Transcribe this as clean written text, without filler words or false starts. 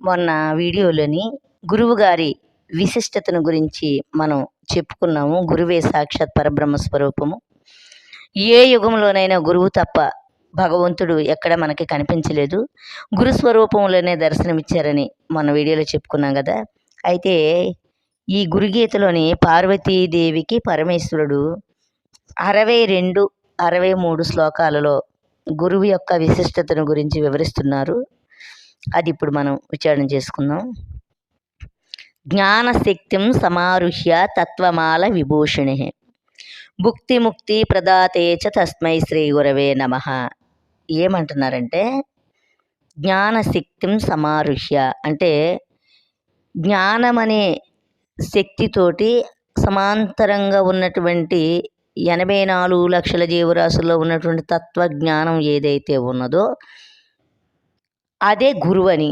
మొన్న వీడియోలోని గురువుగారి విశిష్టతను గురించి మనం చెప్పుకున్నాము. గురువే సాక్షాత్ పరబ్రహ్మ స్వరూపము. ఏ యుగంలోనైనా గురువు తప్ప భగవంతుడు ఎక్కడ మనకి కనిపించలేదు. గురు స్వరూపంలోనే దర్శనమిచ్చారని మన వీడియోలో చెప్పుకున్నాం కదా. అయితే ఈ గురుగీతలోని పార్వతీదేవికి పరమేశ్వరుడు 62, 63 శ్లోకాలలో గురువు యొక్క విశిష్టతను గురించి వివరిస్తున్నారు. అది ఇప్పుడు మనం విచారణ చేసుకుందాం. జ్ఞానశక్తిం సమారుహ్య తత్వమాల విభూషిణి భుక్తి ముక్తి ప్రదాతే చ తస్మై శ్రీ గురవే నమః. ఏమంటున్నారంటే జ్ఞానశక్తిం సమారుహ్య అంటే జ్ఞానమనే శక్తితోటి సమాంతరంగా ఉన్నటువంటి 84 లక్షల జీవరాశుల్లో ఉన్నటువంటి తత్వజ్ఞానం ఏదైతే ఉన్నదో అదే గురువని,